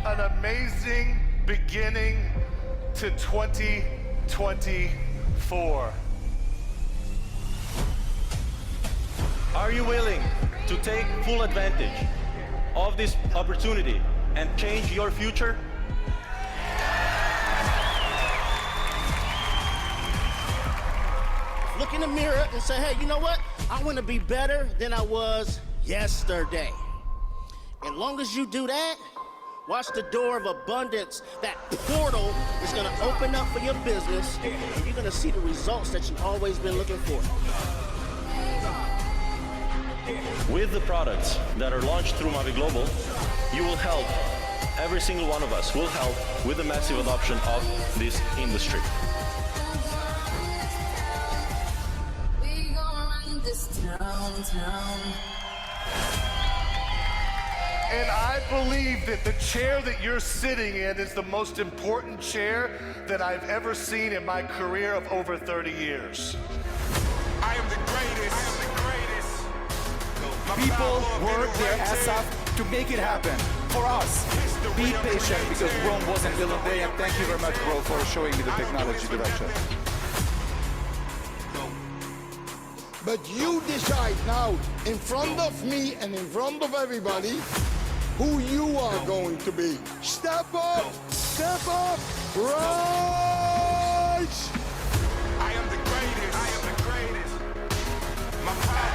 an amazing beginning to 2024. Are you willing to take full advantage of this opportunity and change your future? Look in the mirror and say, hey, you know what? I want to be better than I was yesterday. And long as you do that, watch the door of abundance. That portal is going to open up for your business, and you're going to see the results that you've always been looking for. With the products that are launched through Mavie Global, you will help, every single one of us will help with the massive adoption of this industry. We gon' run this town. And I believe that the chair that you're sitting in is the most important chair that I've ever seen in my career of over 30 years. I am the greatest. People work their ass off to make it happen. For us, be patient because Rome wasn't built in a day, and thank you very much, bro, for showing me the technology direction. But you decide now, in front of me and in front of everybody, who you are going to be. Step up, rise! I am the greatest.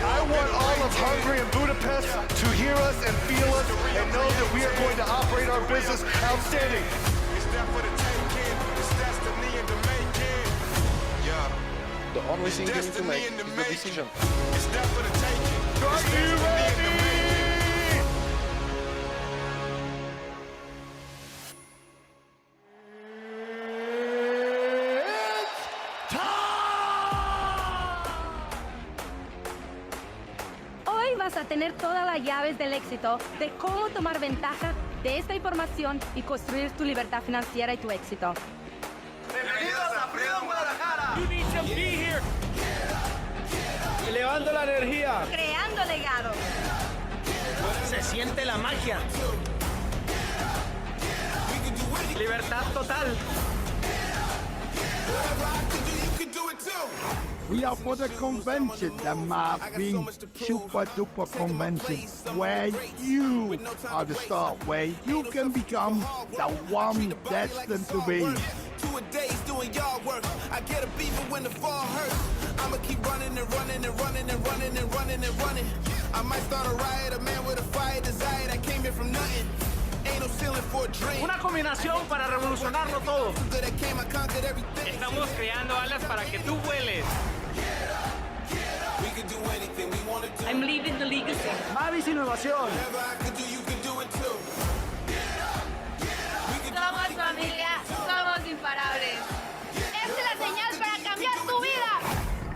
I want all of Hungary and Budapest to hear us and feel us and know that we are going to operate our business outstanding. It's there for the taking. It's destiny in the making. Yeah. The only thing you need to Destiny make in the is the making. decision. It's there for the taking. Are It's you destiny in the ready? making. Hoy vas a tener todas las llaves del éxito de cómo tomar ventaja de esta información y construir tu libertad financiera y tu éxito. Bienvenidos a Freedom Guadalajara. You need to be here. Elevando la energía. Creando legado. Se siente la magia. Libertad total. We are for the convention, the Mavie Super Duper Convention, where you are the star, where you can become the one destined to be. 2 a days doing yard work. I get a beaver when the fall hurts. I'ma keep running and running and running and running and running and running. I might start a riot, a man with a fire desire that came here from nothing. Ain't no ceiling for a dream. Una combinación para revolucionarlo todo. Good, I came, I conquered everything. Estamos creando alas para que tú vueles. We can do anything we wanna do. I'm leaving the legacy. Mavis Innovación. Whatever I can do, you can do it too. Somos familia, somos imparables. Esta es la señal para cambiar tu vida.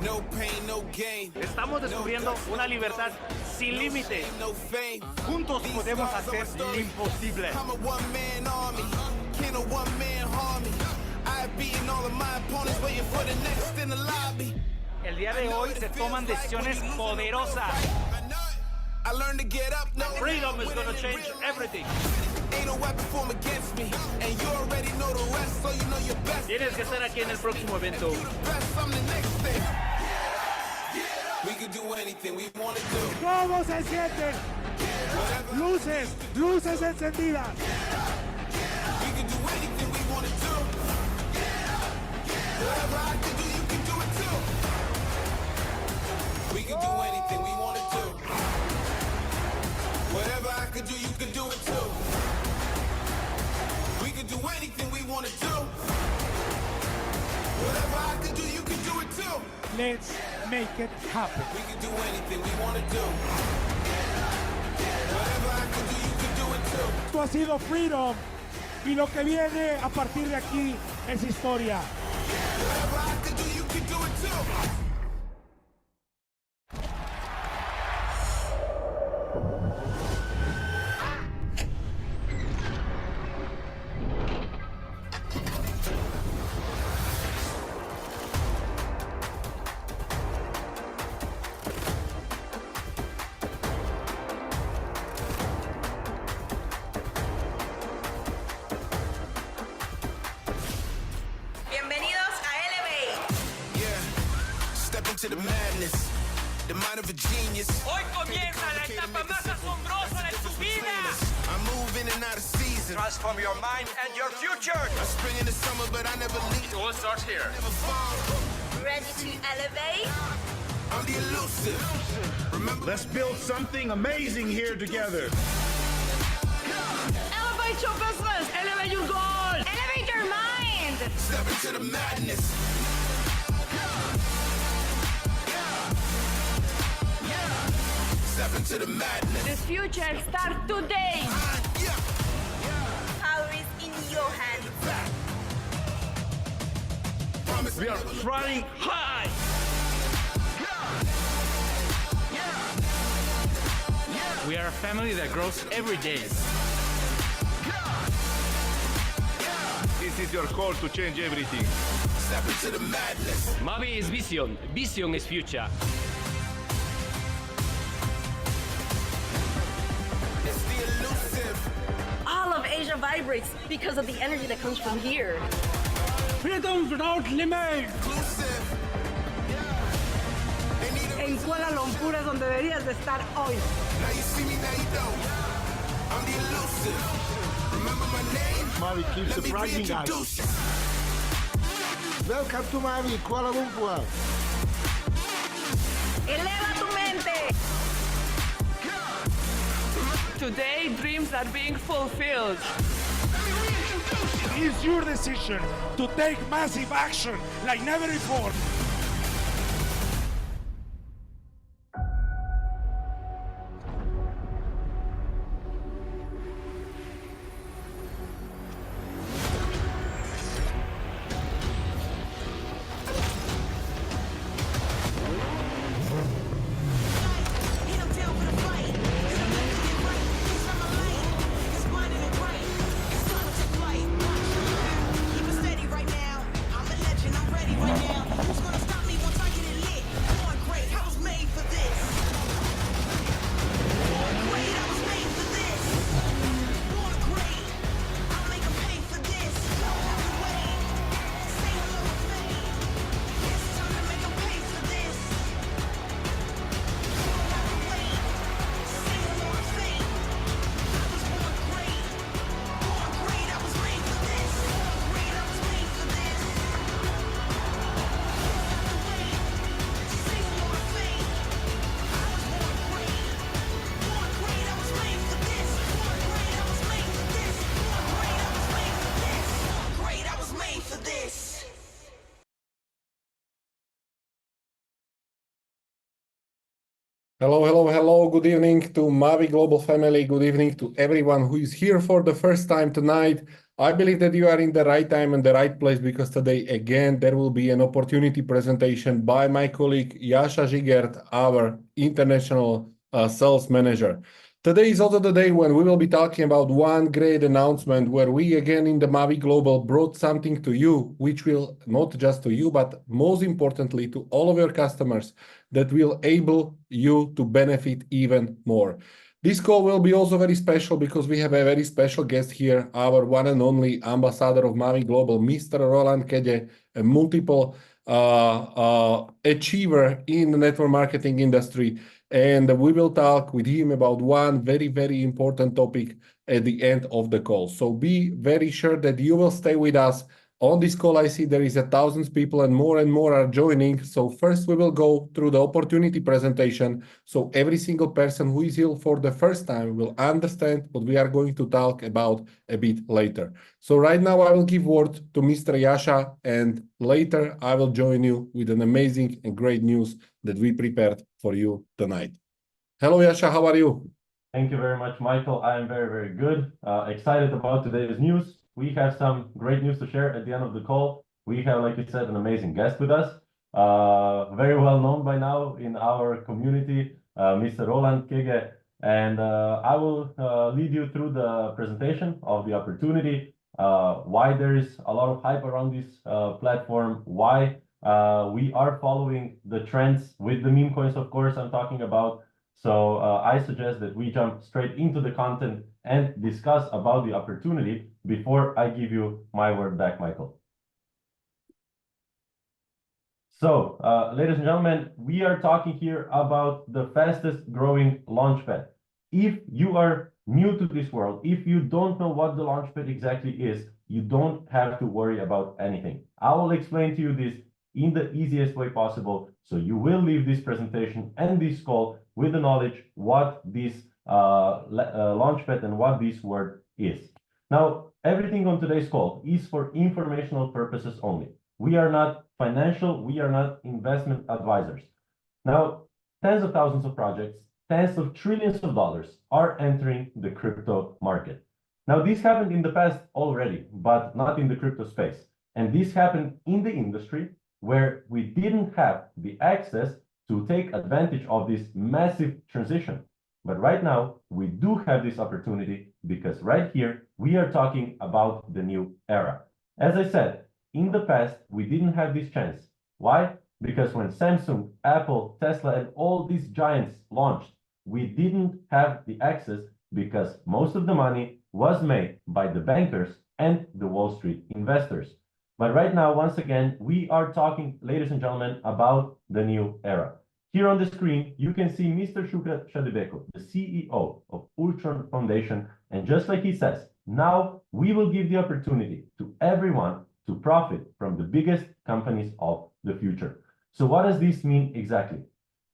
No pain, no gain. Estamos descubriendo una libertad sin límite. No fame. Juntos podemos hacer lo imposible. I'm a one-man army. Can't a one-man harm me. I've beaten all of my opponents, waiting for the next in the lobby. El día de hoy se toman decisiones poderosas. I learned to get up, no. Freedom is gonna change everything. Ain't no weapon formed against me, and you already know the rest, so you know your best. Tienes que estar aquí en el próximo evento. Best, I'm the next thing. We can do anything we wanna do. ¿Cómo se sienten? Luces, luces encendidas. We can do anything we wanna do. Whatever I can do, you can do it too. We can do anything we wanna do. Whatever I can do, you can do it too. We can do anything we wanna do. Whatever I can do, you can do it too. Let's make it happen. We can do anything we wanna do. Whatever I can do, you can do it too. Esto ha sido Freedom y lo que viene a partir de aquí es historia. Whatever I can do, you can do it too. madness. The mind of a genius. Hoy comienza la etapa más asombrosa de tu vida. I'm moving and out of season. Transform your mind and your future. I spring in the summer, but I never leave. It all starts here. Never fall. Ready to elevate? I'm the elusive. Remember, Let's build something amazing here together. Elevate your business. Elevate your goal. Elevate your mind. step into the madness. Step into the madness. The future starts today. Power is in your hands. We are flying high. We are a family that grows every day. This is your call to change everything. Step into the madness. Mavie is vision. Vision is future. It's the elusive. All of Asia vibrates because of the energy that comes from here. Freedom without limit. Inclusive. En Kuala Lumpur es donde deberías de estar hoy. Now you see me, now you don't. I'm the elusive. Remember my name? Mavie keeps Let me surprising us. reintroduce you. Welcome to Mavie, Kuala Lumpur. Eleva tu mente. Today, dreams are being fulfilled. It's your decision to take massive action like never before. Hello, hello, hello. Good evening to Mavie Global family. Good evening to everyone who is here for the first time tonight. I believe that you are in the right time and the right place because today, again, there will be an opportunity presentation by my colleague Jascha Zigert, our international sales manager. Today is also the day when we will be talking about one great announcement where we, again, in the Mavie Global brought something to you, which will not just to you, but most importantly to all of your customers that will enable you to benefit even more. This call will be also very special because we have a very special guest here, our one and only ambassador of Mavie Global, Mr. Roland Kede, a multiple achiever in the network marketing industry. And we will talk with him about one very, very important topic at the end of the call. So be very sure that you will stay with us. On this call, I see there is 1,000 people and more are joining. So first we will go through the opportunity presentation. So every single person who is here for the first time will understand what we are going to talk about a bit later. So right now I will give word to Mr. Jascha, and later I will join you with an amazing and great news that we prepared for you tonight. Hello, Jascha, how are you? Thank you very much, Michael. I am very, very good. Excited about today's news. We have some great news to share at the end of the call. We have, like you said, an amazing guest with us. Very well known by now in our community, Mr. Roland Kege. And I will lead you through the presentation of the opportunity, why there is a lot of hype around this platform, why we are following the trends with the meme coins, of course, I'm talking about. So I suggest that we jump straight into the content and discuss about the opportunity before I give you my word back, Michael. So, ladies and gentlemen, we are talking here about the fastest growing launchpad. If you are new to this world, if you don't know what the launchpad exactly is, you don't have to worry about anything. I will explain to you this in the easiest way possible, so you will leave this presentation and this call with the knowledge what this launchpad and what this word is. Now, everything on today's call is for informational purposes only. We are not financial, we are not investment advisors. Now, tens of thousands of projects, tens of trillions of dollars are entering the crypto market. Now, this happened in the past already, but not in the crypto space. And this happened in the industry where we didn't have the access to take advantage of this massive transition. But right now, we do have this opportunity because right here, we are talking about the new era. As I said, in the past, we didn't have this chance. Why? Because when Samsung, Apple, Tesla, and all these giants launched, we didn't have the access because most of the money was made by the bankers and the Wall Street investors. But right now, once again, we are talking, ladies and gentlemen, about the new era. Here on the screen, you can see Mr. Shukrat Shadibeko, the CEO of Ultron Foundation. And just like he says, now we will give the opportunity to everyone to profit from the biggest companies of the future. So what does this mean exactly?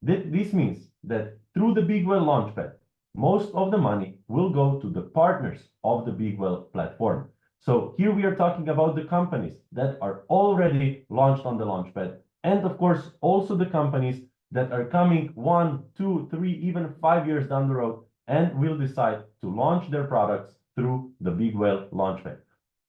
This means that through the Big Well Launchpad, most of the money will go to the partners of the Big Well platform. So here we are talking about the companies that are already launched on the Launchpad, and of course, also the companies that are coming 1, 2, 3, even 5 years down the road and will decide to launch their products through the Big Well Launchpad.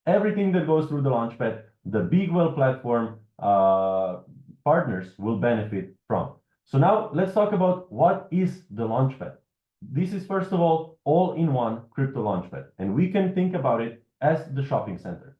Everything that goes through the Launchpad, the Big Well platform partners will benefit from. So now let's talk about what is the Launchpad. This is first of all-in-one crypto Launchpad, and we can think about it as the shopping center.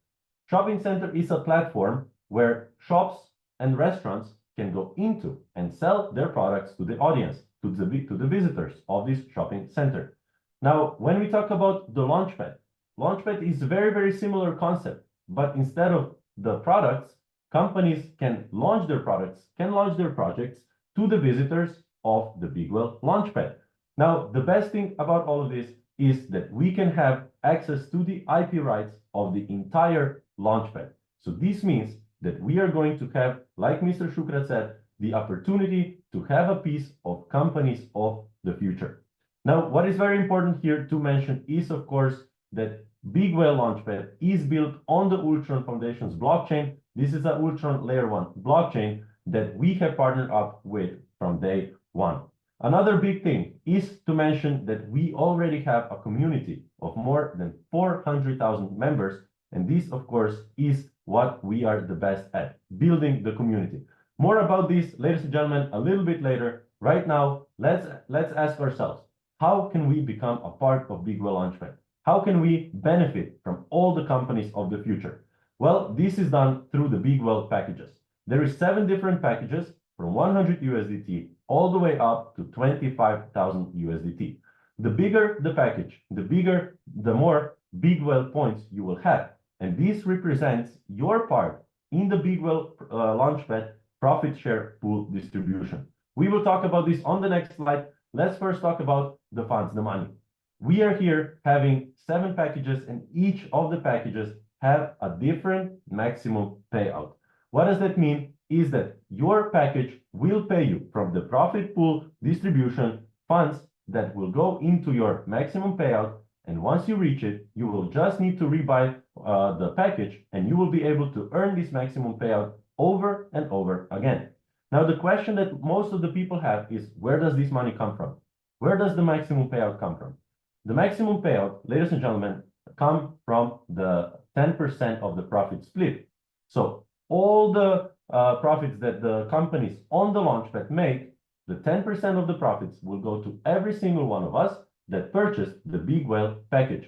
Shopping center is a platform where shops and restaurants can go into and sell their products to the audience, to the visitors of this shopping center. Now, when we talk about the Launchpad, Launchpad is a very, very similar concept, but instead of the products, companies can launch their products, can launch their projects to the visitors of the Big Well Launchpad. Now, the best thing about all of this is that we can have access to the IP rights of the entire Launchpad. So this means that we are going to have, like Mr. Shukrat said, the opportunity to have a piece of companies of the future. Now, what is very important here to mention is, of course, that Big Well Launchpad is built on the Ultron Foundation's blockchain. This is a Ultron Layer 1 blockchain that we have partnered up with from day one. Another big thing is to mention that we already have a community of more than 400,000 members, and this, of course, is what we are the best at, building the community. More about this, ladies and gentlemen, a little bit later. Right now, let's ask ourselves, how can we become a part of Big Well Launchpad? How can we benefit from all the companies of the future? Well, this is done through the Big Well packages. There is 7 different packages from 100 USDT all the way up to 25,000 USDT. The bigger the package, the more Big Well points you will have. And this represents your part in the Big Well Launchpad profit share pool distribution. We will talk about this on the next slide. Let's first talk about the funds, the money. We are here having 7 packages, and each of the packages have a different maximum payout. What does that mean? Is that your package will pay you from the profit pool distribution funds that will go into your maximum payout. And once you reach it, you will just need to rebuy the package, and you will be able to earn this maximum payout over and over again. Now, the question that most of the people have is, where does this money come from? Where does the maximum payout come from? The maximum payout, ladies and gentlemen, come from the 10% of the profit split. So all the profits that the companies on the Launchpad make, the 10% of the profits will go to every single one of us that purchased the Big Well package.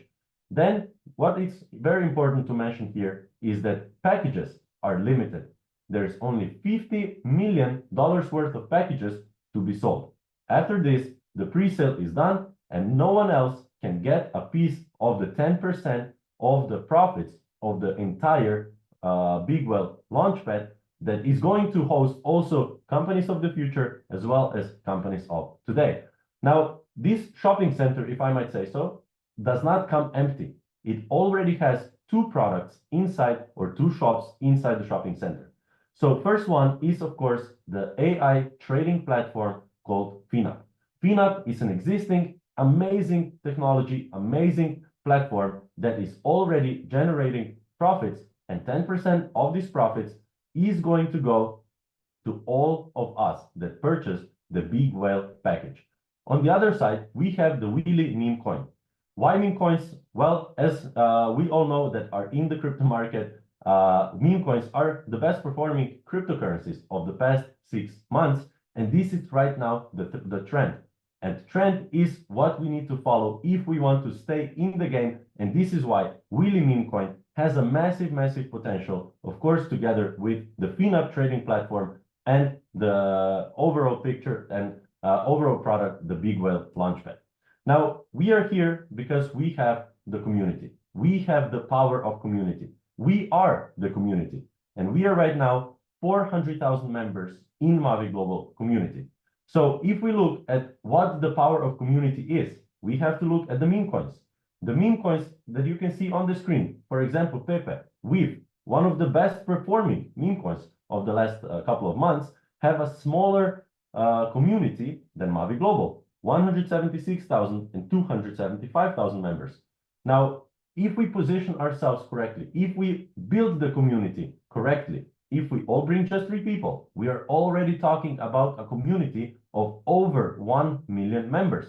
Then what is very important to mention here is that packages are limited. There's only $50 million worth of packages to be sold. After this, the pre-sale is done, and no one else can get a piece of the 10% of the profits of the entire Big Well Launchpad that is going to host also companies of the future as well as companies of today. Now, this shopping center, if I might say so, does not come empty. It already has two products inside, or two shops inside the shopping center. So first one is, of course, the AI trading platform called FinUp. FinUp is an existing, amazing technology, amazing platform that is already generating profits, and 10% of these profits is going to go to all of us that purchased the Big Whale package. On the other side, we have the Wheelie meme coin. Why meme coins? Well, as we all know that are in the crypto market, meme coins are the best performing cryptocurrencies of the past 6 months, and this is right now the trend. And trend is what we need to follow if we want to stay in the game, and this is why Wheelie meme coin has a massive, massive potential, of course, together with the FinUp trading platform and the overall picture and overall product, the Big Whale Launchpad. Now, we are here because we have the community. We have the power of community. We are the community. And we are right now 400,000 members in Mavie Global community. So if we look at what the power of community is, we have to look at the meme coins. The meme coins that you can see on the screen, for example, Pepe, Weave, one of the best performing meme coins of the last couple of months, have a smaller community than Mavie Global, 176,000 and 275,000 members. Now, if we position ourselves correctly, if we build the community correctly, if we all bring just 3 people, we are already talking about a community of over 1 million members.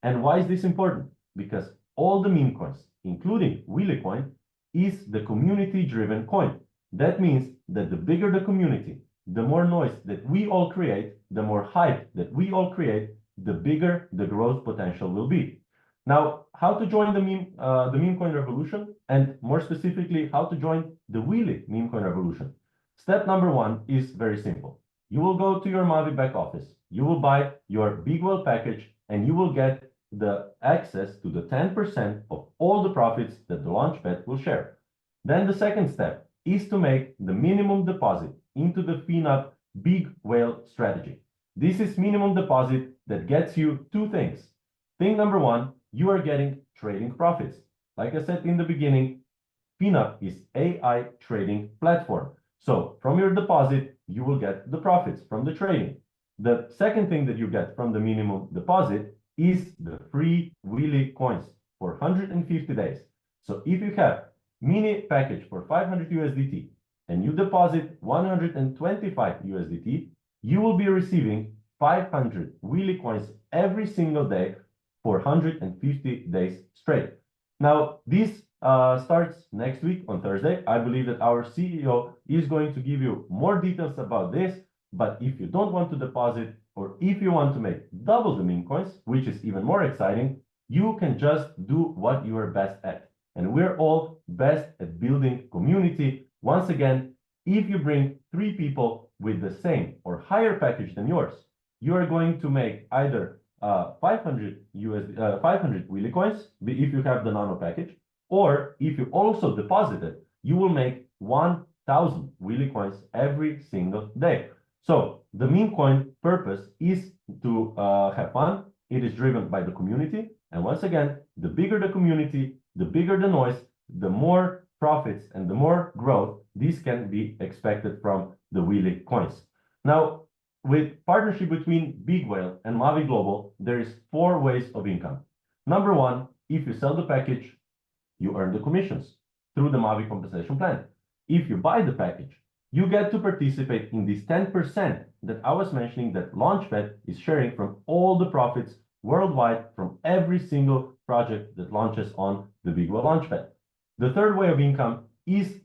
And why is this important? Because all the meme coins, including Wheelie coin, is the community-driven coin. That means that the bigger the community, the more noise that we all create, the more hype that we all create, the bigger the growth potential will be. Now, how to join the meme coin revolution, and more specifically, how to join the Wheelie meme coin revolution. Step number 1 is very simple. You will go to your Mavie back office, you will buy your Big Whale package, and you will get the access to the 10% of all the profits that the Launchpad will share. Then the second step is to make the minimum deposit into the FinUp Big Whale strategy. This is minimum deposit that gets you 2 things. Thing number 1, you are getting trading profits. Like I said in the beginning, FinUp is AI trading platform. So from your deposit, you will get the profits from the trading. The second thing that you get from the minimum deposit is the free Wheelie coins for 150 days. So if you have mini package for 500 USDT and you deposit 125 USDT, you will be receiving 500 Wheelie coins every single day for 150 days straight. Now, this starts next week on Thursday. I believe that our CEO is going to give you more details about this, but if you don't want to deposit, or if you want to make double the meme coins, which is even more exciting, you can just do what you are best at. And we're all best at building community. Once again, if you bring 3 people with the same or higher package than yours, you are going to make either 500 Wheelie coins, if you have the nano package, or if you also deposit it, you will make 1,000 Wheelie coins every single day. So the meme coin purpose is to have fun. It is driven by the community. And once again, the bigger the community, the bigger the noise, the more profits and the more growth this can be expected from the Wheelie coins. Now, with partnership between Big Whale and Mavie Global, there is 4 ways of income. Number 1, if you sell the package, you earn the commissions through the Mavie compensation plan. If you buy the package, you get to participate in this 10% that I was mentioning that Launchpad is sharing from all the profits worldwide from every single project that launches on the Big Whale Launchpad. The third way of income is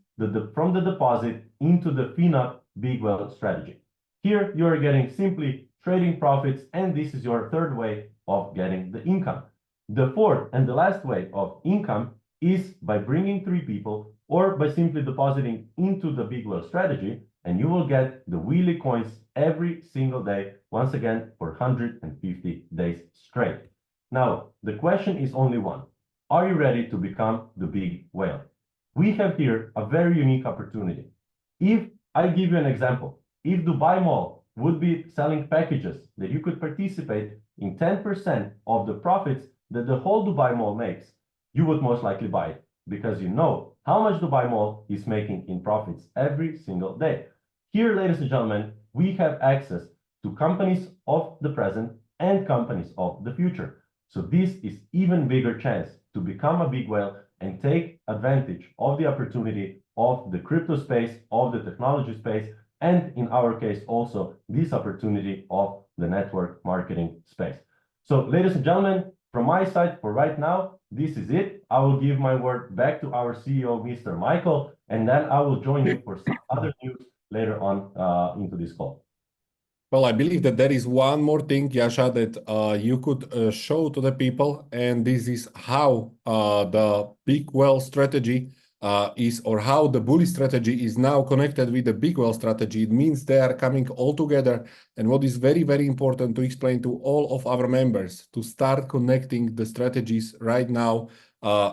from the deposit into the FinUp Big Whale strategy. Here you are getting simply trading profits, and this is your third way of getting the income. The fourth and the last way of income is by bringing 3 people or by simply depositing into the Big Whale strategy, and you will get the Wheelie coins every single day, once again, for 150 days straight. Now, the question is only one. Are you ready to become the Big Whale? We have here a very unique opportunity. If I give you an example. If Dubai Mall would be selling packages that you could participate in 10% of the profits that the whole Dubai Mall makes, you would most likely buy it because you know how much Dubai Mall is making in profits every single day. Here, ladies and gentlemen, we have access to companies of the present and companies of the future. So this is even bigger chance to become a big whale and take advantage of the opportunity of the crypto space, of the technology space, and in our case also this opportunity of the network marketing space. So ladies and gentlemen, from my side for right now, this is it. I will give my word back to our CEO, Mr. Michael, and then I will join you for some other news later on into this call. Well, I believe that there is one more thing, Yasha, that you could show to the people, and this is how the big well strategy is, or how the bully strategy is now connected with the big well strategy. It means they are coming all together. And what is very, very important to explain to all of our members to start connecting the strategies right now.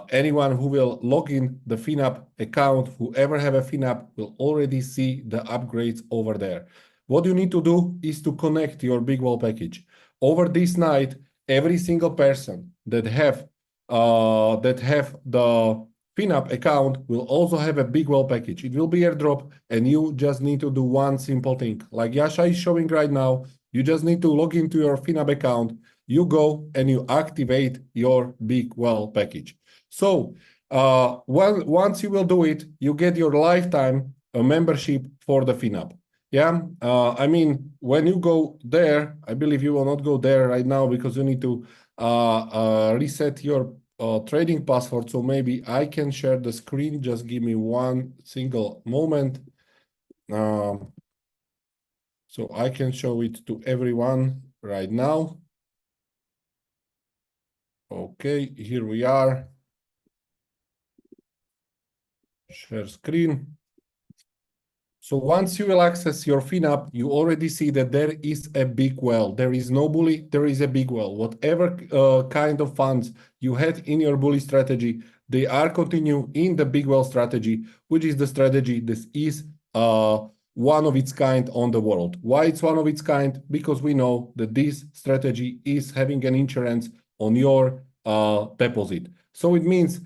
Anyone who will log in the FinApp account, whoever have a FinApp, will already see the upgrades over there. What you need to do is to connect your big wall package. Over this night, every single person that have the FinApp account will also have a big wall package. It will be airdrop, and you just need to do one simple thing. Like Yasha is showing right now, you just need to log into your FinApp account. You go and you activate your big well package. So once you will do it, you get your lifetime membership for the FinApp. Yeah, I mean, when you go there, I believe you will not go there right now because you need to reset your trading password. So maybe I can share the screen. Just give me one single moment. So I can show it to everyone right now. Okay, here we are. Share screen. So once you will access your FinApp, you already see that there is a big well. There is no bully, there is a big well. Whatever kind of funds you had in your bully strategy, they are continue in the big well strategy, which is the strategy that is one of its kind on the world. Why it's one of its kind? Because we know that this strategy is having an insurance on your deposit. So it means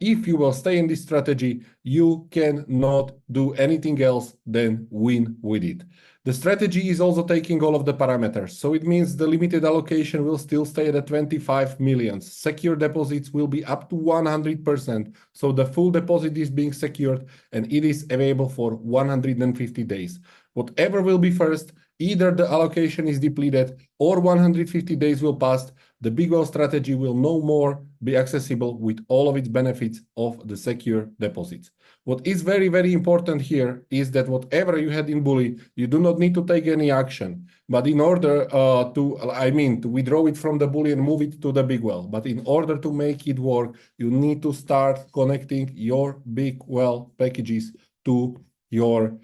if you will stay in this strategy, you cannot do anything else than win with it. The strategy is also taking all of the parameters. So it means the limited allocation will still stay at 25 million. Secure deposits will be up to 100%. So the full deposit is being secured and it is available for 150 days. Whatever will be first, either the allocation is depleted or 150 days will pass. The big well strategy will no more be accessible with all of its benefits of the secure deposits. What is very, very important here is that whatever you had in bully, you do not need to take any action. But in order to withdraw it from the bully and move it to the big well. But in order to make it work, you need to start connecting your big well packages to your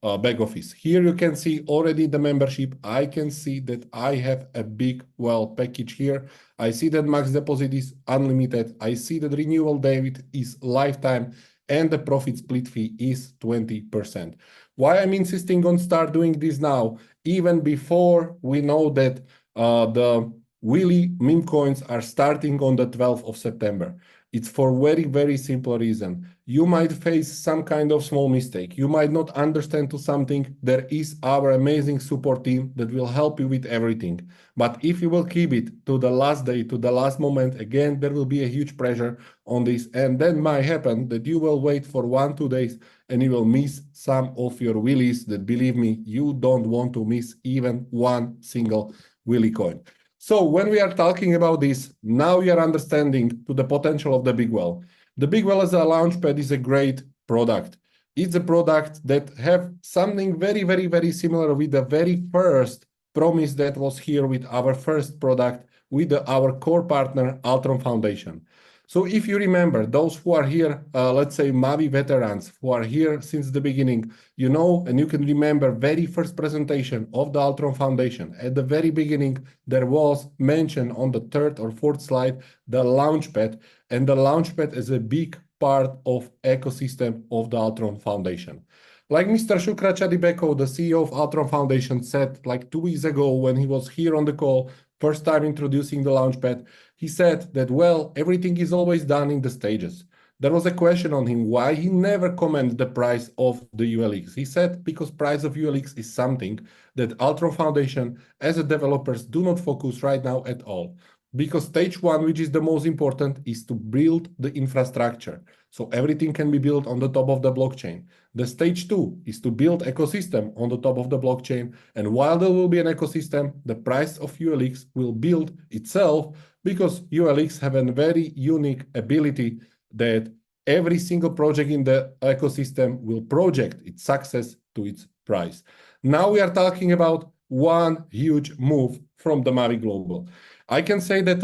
back office. Here you can see already the membership. I can see that I have a big well package here. I see that max deposit is unlimited. I see that renewal date is lifetime and the profit split fee is 20%. Why I'm insisting on start doing this now, even before we know that the Willy meme coins are starting on the 12th of September. It's for very, very simple reason. You might face some kind of small mistake. You might not understand to something. There is our amazing support team that will help you with everything. But if you will keep it to the last day, to the last moment, again, there will be a huge pressure on this. And then might happen that you will wait for 1-2 days and you will miss some of your Willies that, believe me, you don't want to miss even one single Willy coin. So when we are talking about this, now we are understanding to the potential of the big well. The big well as a launchpad is a great product. It's a product that have something very, very, very similar with the very first promise that was here with our first product with our core partner, Altron Foundation. So if you remember, those who are here, let's say Mavie veterans who are here since the beginning, you know, and you can remember very first presentation of the Altron Foundation. At the very beginning, there was mentioned on the third or fourth slide, the Launchpad, and the Launchpad is a big part of ecosystem of the Altron Foundation. Like Mr. Shukra Chadibeko, the CEO of Altron Foundation, said like 2 weeks ago when he was here on the call, first time introducing the Launchpad, he said that, well, everything is always done in the stages. There was a question on him why he never commented the price of the ULX. He said because price of ULX is something that Altron Foundation as a developers do not focus right now at all. Because stage one, which is the most important, is to build the infrastructure. So everything can be built on the top of the blockchain. The stage two is to build ecosystem on the top of the blockchain. And while there will be an ecosystem, the price of ULX will build itself because ULX have a very unique ability that every single project in the ecosystem will project its success to its price. Now we are talking about one huge move from the Mavie Global. I can say that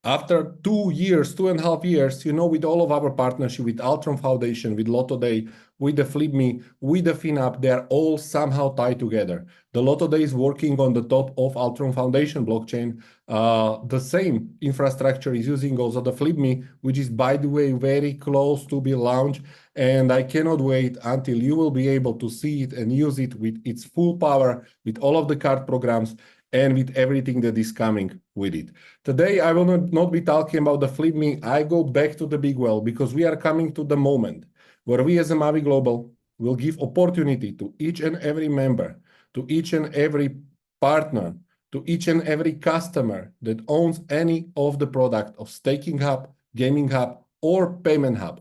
after 2 years, 2.5 years, with all of our partnership with Altron Foundation, with Lotto Day, with the FlipMe, with the FinUp, they are all somehow tied together. The Lotto Day is working on the top of Altron Foundation blockchain. The same infrastructure is using also the FlipMe, which is, by the way, very close to be launched. And I cannot wait until you will be able to see it and use it with its full power, with all of the card programs, and with everything that is coming with it. Today, I will not be talking about the FlipMe. I go back to the big well because we are coming to the moment where we as a Mavie Global will give opportunity to each and every member, to each and every partner, to each and every customer that owns any of the product of Staking Hub, Gaming Hub, or Payment Hub.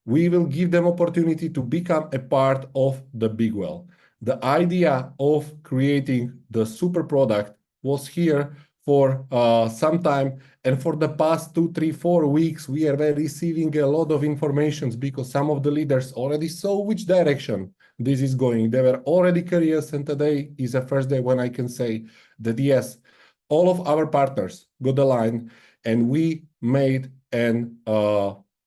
We will give them opportunity to become a part of the big well. The idea of creating the super product was here for some time, and for the past 2, 3, 4 weeks, we are receiving a lot of information because some of the leaders already saw which direction this is going. They were already curious, and today is the first day when I can say that yes, all of our partners got aligned, and we made an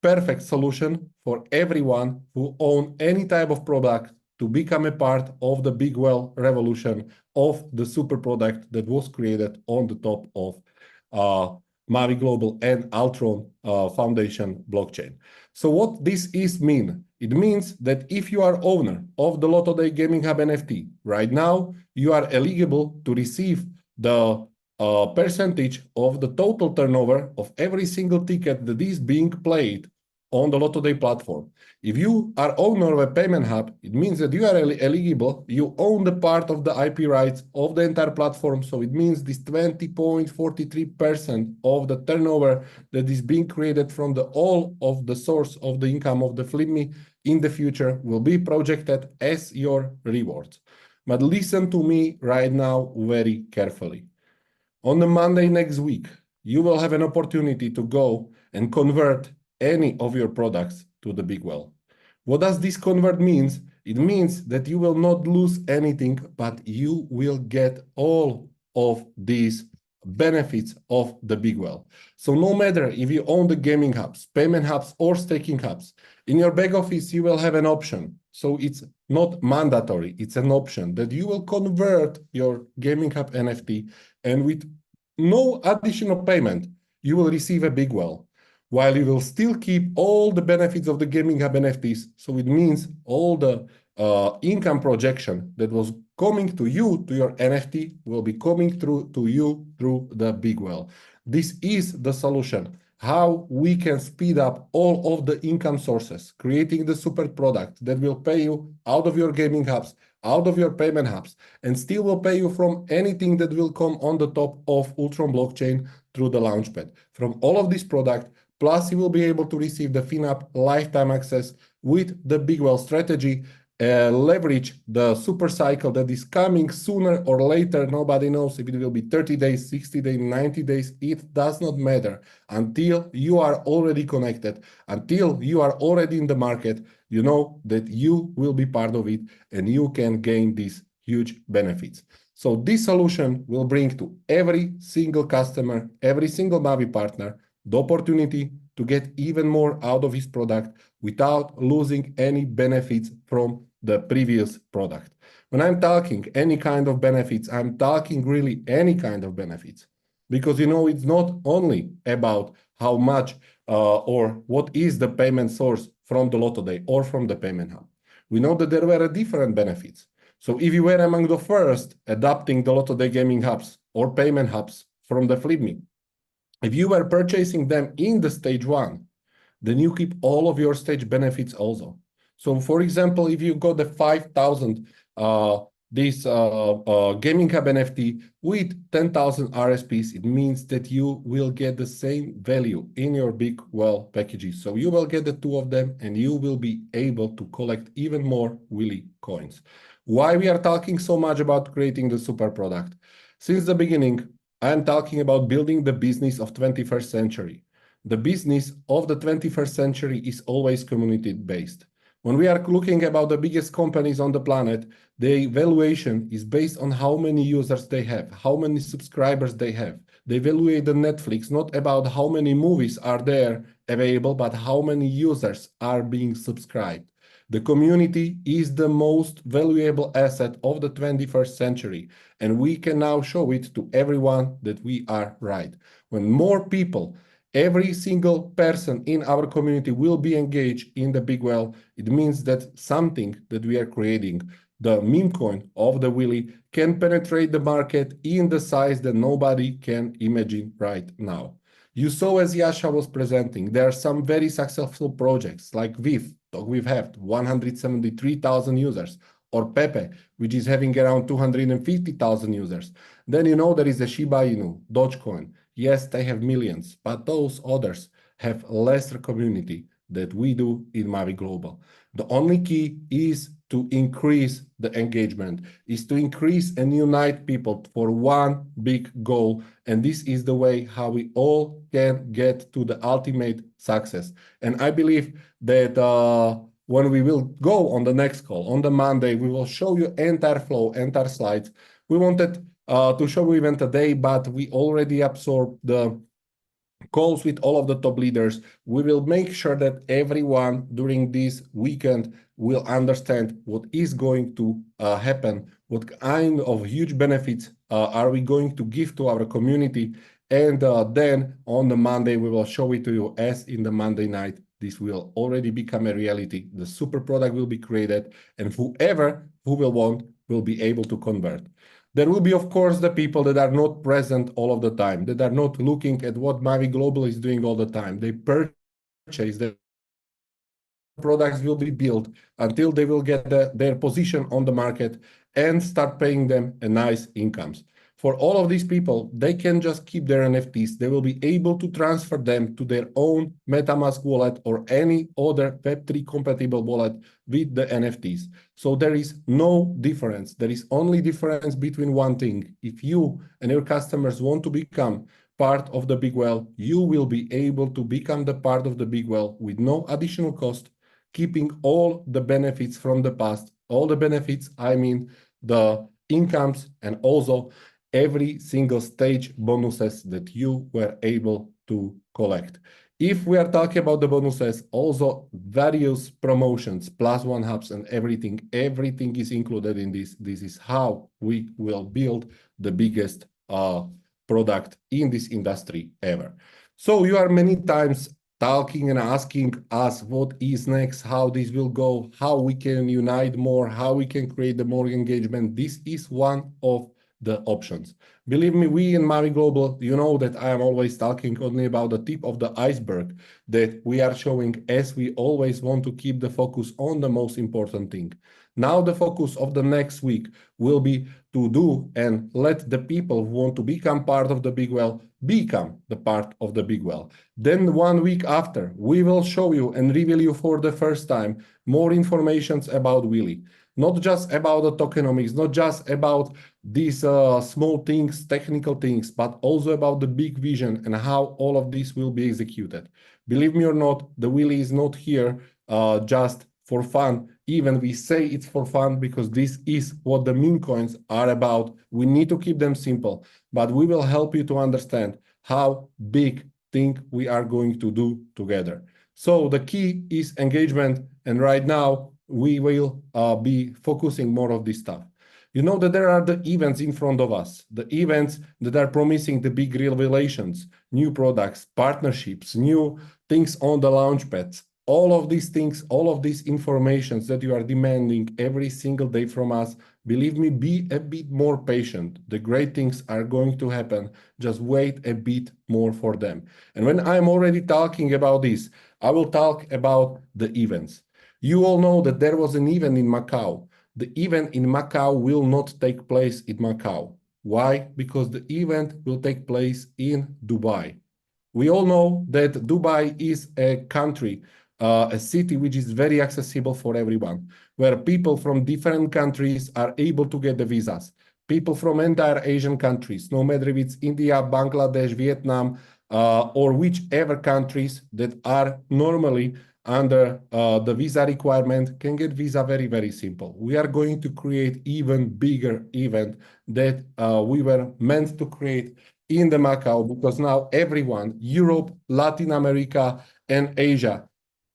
perfect solution for everyone who own any type of product to become a part of the big well revolution of the super product that was created on the top of Mavie Global and Altron Foundation blockchain. So what this mean? It means that if you are owner of the Lotto Day Gaming Hub NFT, right now you are eligible to receive the percentage of the total turnover of every single ticket that is being played on the Lotto Day platform. If you are owner of a payment hub, it means that you are eligible, you own the part of the IP rights of the entire platform, so it means this 20.43% of the turnover that is being created from all of the source of the income of the FlipMe in the future will be projected as your rewards. But listen to me right now very carefully. On the Monday next week, you will have an opportunity to go and convert any of your products to the big well. What does this convert means? It means that you will not lose anything, but you will get all of these benefits of the big well. So no matter if you own the gaming hubs, payment hubs, or staking hubs, in your back office, you will have an option. So it's not mandatory, it's an option that you will convert your gaming hub NFT, and with no additional payment, you will receive a big well, while you will still keep all the benefits of the Gaming Hub NFTs. So it means all the income projection that was coming to you, to your NFT, will be coming through to you through the big well. This is the solution, how we can speed up all of the income sources, creating the super product that will pay you out of your gaming hubs, out of your payment hubs, and still will pay you from anything that will come on the top of Altron blockchain through the Launchpad. From all of this product, plus you will be able to receive the FinUp lifetime access with the big well strategy, leverage the super cycle that is coming sooner or later. Nobody knows if it will be 30 days, 60 days, 90 days. It does not matter until you are already connected, until you are already in the market. You know that you will be part of it and you can gain these huge benefits. So this solution will bring to every single customer, every single Mavie partner, the opportunity to get even more out of his product without losing any benefits from the previous product. When I'm talking any kind of benefits, I'm talking really any kind of benefits. Because it's not only about how much or what is the payment source from the Lotto Day or from the payment hub. We know that there were different benefits. So if you were among the first adopting the Lotto Day gaming hubs or payment hubs from the FlipMe, if you were purchasing them in the stage 1, then you keep all of your stage benefits also. So for example, if you got the 5,000 gaming hub NFT with 10,000 RSPs, it means that you will get the same value in your big well packages. So you will get the 2 of them and you will be able to collect even more Willy coins. Why we are talking so much about creating the super product? Since the beginning, I am talking about building the business of 21st century. The business of the 21st century is always community-based. When we are looking about the biggest companies on the planet, the valuation is based on how many users they have, how many subscribers they have. They evaluate the Netflix not about how many movies are there available, but how many users are being subscribed. The community is the most valuable asset of the 21st century, and we can now show it to everyone that we are right. When more people, every single person in our community will be engaged in the big well, it means that something that we are creating, the meme coin of the Willy, can penetrate the market in the size that nobody can imagine right now. You saw as Yasha was presenting, there are some very successful projects like VIF, we've had 173,000 users, or Pepe, which is having around 250,000 users. Then you know there is a Shiba Inu, Dogecoin. Yes, they have millions, but those others have lesser community that we do in Mavie Global. The only key is to increase the engagement, is to increase and unite people for one big goal. And this is the way how we all can get to the ultimate success. And I believe that when we will go on the next call, on the Monday, we will show you entire flow, entire slides. We wanted to show you even today, but we already absorbed the calls with all of the top leaders. We will make sure that everyone during this weekend will understand what is going to happen, what kind of huge benefits are we going to give to our community. And then on the Monday, we will show it to you as in the Monday night. This will already become a reality. The super product will be created, and who will want will be able to convert. There will be, of course, the people that are not present all of the time, that are not looking at what Mavie Global is doing all the time. They purchase the products will be built until they will get their position on the market and start paying them a nice incomes. For all of these people, they can just keep their NFTs. They will be able to transfer them to their own MetaMask wallet or any other Web3 compatible wallet with the NFTs. So there is no difference. There is only difference between one thing. If you and your customers want to become part of the big well, you will be able to become the part of the big well with no additional cost, keeping all the benefits from the past. All the benefits, I mean the incomes and also every single stage bonuses that you were able to collect. If we are talking about the bonuses, also various promotions, +1 hubs and everything is included in this. This is how we will build the biggest product in this industry ever. So you are many times talking and asking us what is next, how this will go, how we can unite more, how we can create the more engagement. This is one of the options. Believe me, we in Mavie Global, you know that I am always talking only about the tip of the iceberg that we are showing, as we always want to keep the focus on the most important thing. Now the focus of the next week will be to do and let the people who want to become part of the big well become the part of the big well. Then 1 week after, we will show you and reveal you for the first time more information about Willy. Not just about the tokenomics, not just about these small things, technical things, but also about the big vision and how all of this will be executed. Believe me or not, the Willy is not here just for fun. Even we say it's for fun because this is what the meme coins are about. We need to keep them simple, but we will help you to understand how big thing we are going to do together. So the key is engagement, and right now we will be focusing more of this stuff. You know that there are the events in front of us, the events that are promising the big revelations, new products, partnerships, new things on the launch pads. All of these things, all of these informations that you are demanding every single day from us, believe me, be a bit more patient. The great things are going to happen. Just wait a bit more for them. And when I'm already talking about this, I will talk about the events. You all know that there was an event in Macau. The event in Macau will not take place in Macau. Why? Because the event will take place in Dubai. We all know that Dubai is a country, a city which is very accessible for everyone, where people from different countries are able to get the visas. People from entire Asian countries, no matter if it's India, Bangladesh, Vietnam, or whichever countries that are normally under the visa requirement, can get visa very, very simple. We are going to create even bigger event that we were meant to create in the Macau, because now everyone, Europe, Latin America, and Asia,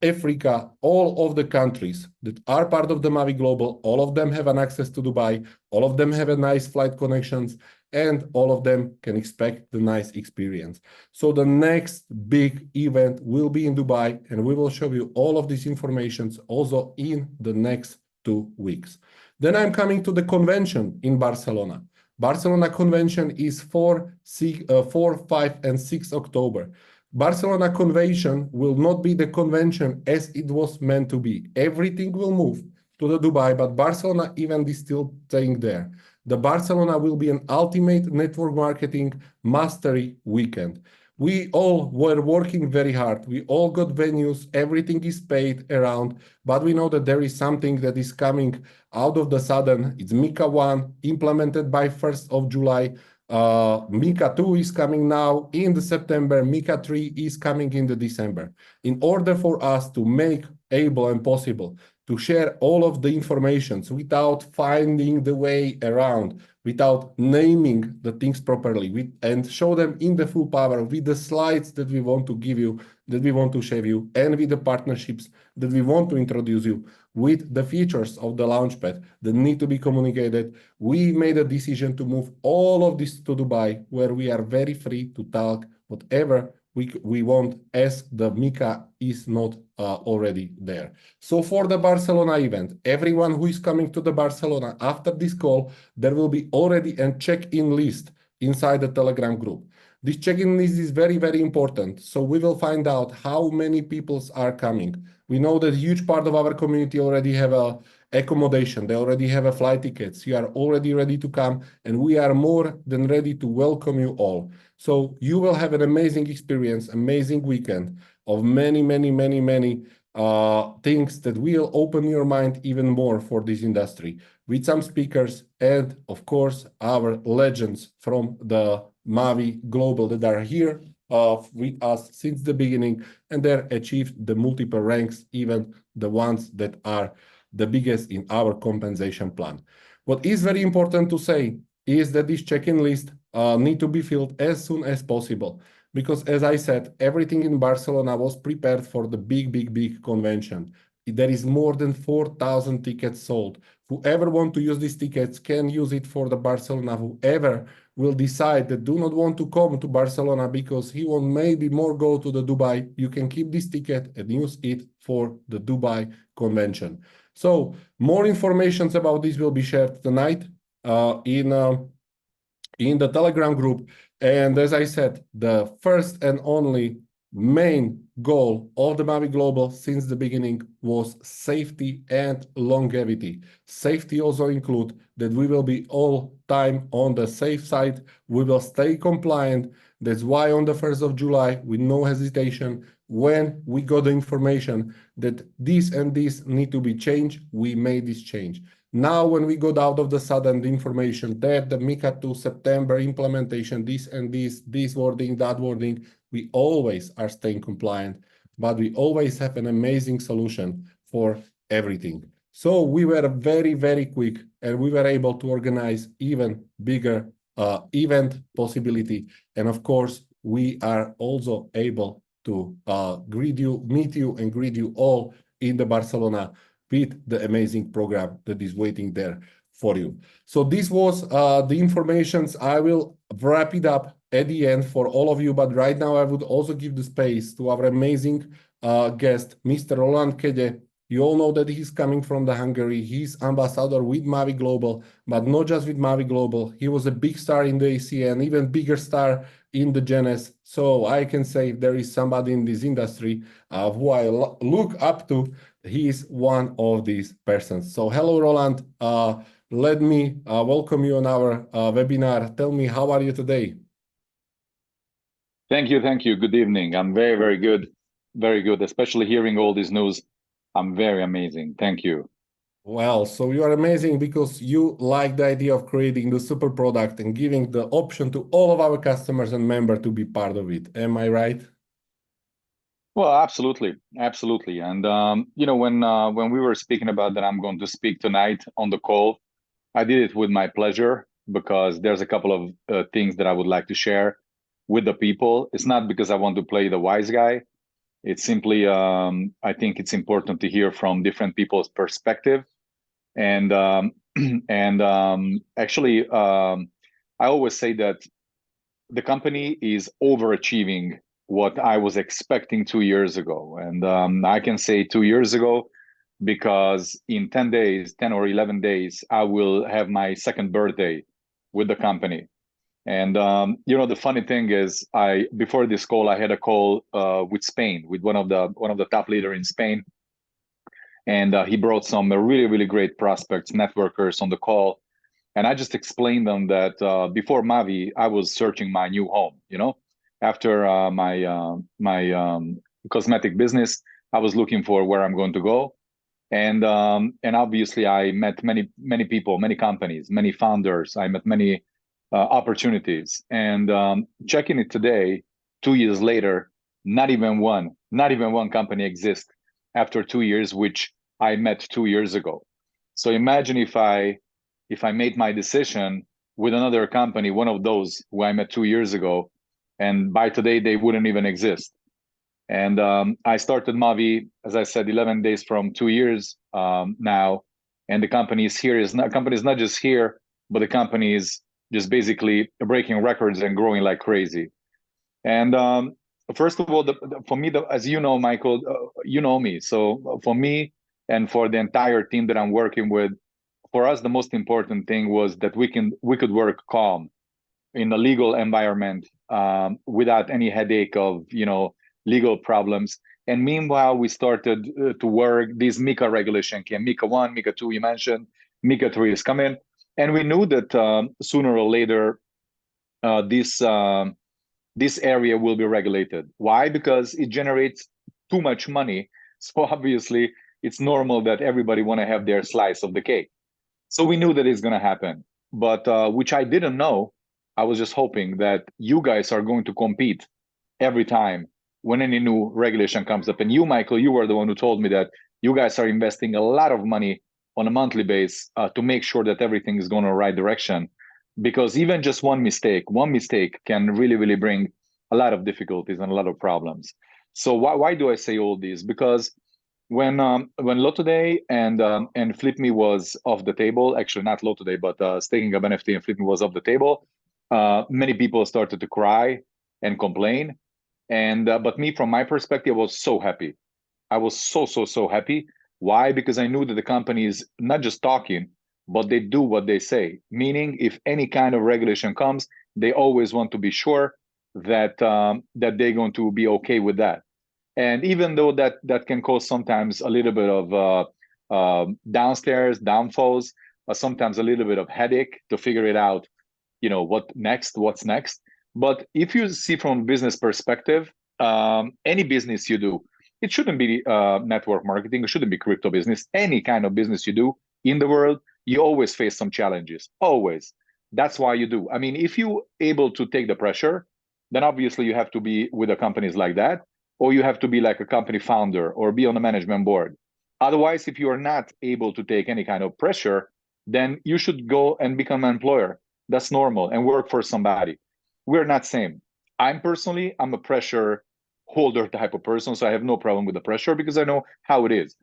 Africa, all of the countries that are part of the Mavie Global, all of them have an access to Dubai, all of them have a nice flight connections, and all of them can expect the nice experience. So the next big event will be in Dubai, and we will show you all of these informations also in the next 2 weeks. Then I'm coming to the convention in Barcelona. Barcelona convention is 4, 5, and 6 October. Barcelona convention will not be the convention as it was meant to be. Everything will move to the Dubai, but Barcelona event is still staying there. The Barcelona will be an ultimate network marketing mastery weekend. We all were working very hard. We all got venues, everything is paid around, but we know that there is something that is coming out of the sudden. It's Mika 1, implemented by 1st of July. Mika 2 is coming now in the September. Mika 3 is coming in the December. In order for us to make able and possible to share all of the informations without finding the way around, without naming the things properly, and show them in the full power with the slides that we want to give you, that we want to share you, and with the partnerships that we want to introduce you, with the features of the Launchpad that need to be communicated, we made a decision to move all of this to Dubai, where we are very free to talk whatever we want, as the Mika is not already there. So for the Barcelona event, everyone who is coming to the Barcelona after this call, there will be already a check-in list inside the Telegram group. This check-in list is very, very important. So we will find out how many people are coming. We know that a huge part of our community already have a accommodation. They already have a flight tickets. You are already ready to come, and we are more than ready to welcome you all. So you will have an amazing experience, amazing weekend of many, many, many, many things that will open your mind even more for this industry, with some speakers and, of course, our legends from the Mavie Global that are here with us since the beginning, and they achieved the multiple ranks, even the ones that are the biggest in our compensation plan. What is very important to say is that this check-in list need to be filled as soon as possible, because, as I said, everything in Barcelona was prepared for the big convention. There is more than 4,000 tickets sold. Whoever want to use these tickets can use it for the Barcelona. Whoever will decide that do not want to come to Barcelona because he will maybe more go to the Dubai, you can keep this ticket and use it for the Dubai convention. So more information about this will be shared tonight in the Telegram group. And as I said, the first and only main goal of the Mavie Global since the beginning was safety and longevity. Safety also include that we will be all time on the safe side. We will stay compliant. That's why on the 1st of July, with no hesitation, when we got the information that this and this need to be changed, we made this change. Now, when we got out of the sudden the information that the Mika 2 September implementation, this and this wording, that wording, we always are staying compliant, but we always have an amazing solution for everything. So we were very, very quick, and we were able to organize even bigger event possibility. And of course, we are also able to meet you and greet you all in the Barcelona with the amazing program that is waiting there for you. So this was the informations. I will wrap it up at the end for all of you, but right now I would also give the space to our amazing guest, Mr. Roland Kede. You all know that he's coming from the Hungary. He's ambassador with Mavie Global, but not just with Mavie Global. He was a big star in the ACN, even bigger star in the Genes. So I can say if there is somebody in this industry who I look up to, he is one of these persons. So hello, Roland. Let me welcome you on our webinar. Tell me, how are you today? Thank you. Good evening. I'm very good. Very good, especially hearing all this news. I'm very amazing. Thank you. Well, so you are amazing because you like the idea of creating the super product and giving the option to all of our customers and members to be part of it. Am I right? Well, absolutely. And when we were speaking about that I'm going to speak tonight on the call, I did it with my pleasure because there's a couple of things that I would like to share with the people. It's not because I want to play the wise guy. It's simply, I think it's important to hear from different people's perspective. And actually, I always say that the company is overachieving what I was expecting 2 years ago. And I can say 2 years ago because in 10 or 11 days, I will have my second birthday with the company. And the funny thing is, before this call, I had a call with Spain, with one of the top leader in Spain, and he brought some really great prospects, networkers on the call, and I just explained them that before Mavie, I was searching my new home. After my cosmetic business, I was looking for where I'm going to go, and obviously I met many people, many companies, many founders. I met many opportunities, and checking it today, 2 years later, not even one company exists after 2 years, which I met 2 years ago. So imagine if I made my decision with another company, one of those who I met 2 years ago, and by today they wouldn't even exist. And I started Mavie, as I said, 11 days from 2 years now, and the company is here. Company is not just here, but the company is just basically breaking records and growing like crazy. And first of all, for me, as you know, Michael, you know me. So for me and for the entire team that I'm working with, for us, the most important thing was that we could work calm in a legal environment without any headache of legal problems. And meanwhile, we started to work. This MiCA regulation came, MiCA 1, MiCA 2, you mentioned, MiCA 3 is coming. And we knew that sooner or later, this area will be regulated. Why? Because it generates too much money. So obviously, it's normal that everybody want to have their slice of the cake. So we knew that it's going to happen. But which I didn't know, I was just hoping that you guys are going to compete every time when any new regulation comes up. And you, Michael, you were the one who told me that you guys are investing a lot of money on a monthly base to make sure that everything is going in the right direction. Because even just one mistake can really bring a lot of difficulties and a lot of problems. So why do I say all this? Because when Lotto Day and FlipMe was off the table, actually not Lotto Day, but Staking Up NFT and FlipMe was off the table, many people started to cry and complain. And but me, from my perspective, I was so happy. I was so happy. Why? Because I knew that the company is not just talking, but they do what they say. Meaning, if any kind of regulation comes, they always want to be sure that that they're going to be okay with that. And even though that can cause sometimes a little bit of downfalls, sometimes a little bit of headache to figure it out, what's next. But if you see from a business perspective, any business you do, it shouldn't be network marketing, it shouldn't be crypto business. Any kind of business you do in the world, you always face some challenges, always. That's why you do. I mean, if you're able to take the pressure, then obviously you have to be with the companies like that, or you have to be like a company founder or be on the management board. Otherwise, if you are not able to take any kind of pressure, then you should go and become an employer. That's normal, and work for somebody. We're not same. I'm a pressure holder type of person, so I have no problem with the pressure because I know how it is.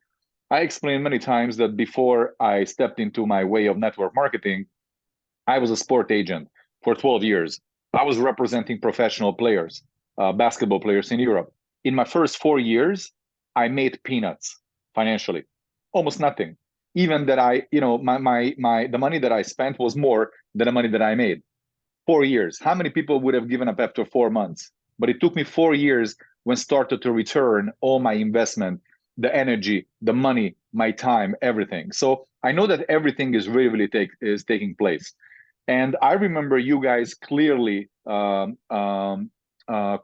I explained many times that before I stepped into my way of network marketing, I was a sport agent for 12 years. I was representing professional players, basketball players in Europe. In my first 4 years, I made peanuts financially, almost nothing. Even that the money that I spent was more than the money that I made. 4 years. How many people would have given up after 4 months? But it took me 4 years when started to return all my investment, the energy, the money, my time, everything. So I know that everything is really is taking place. And I remember you guys clearly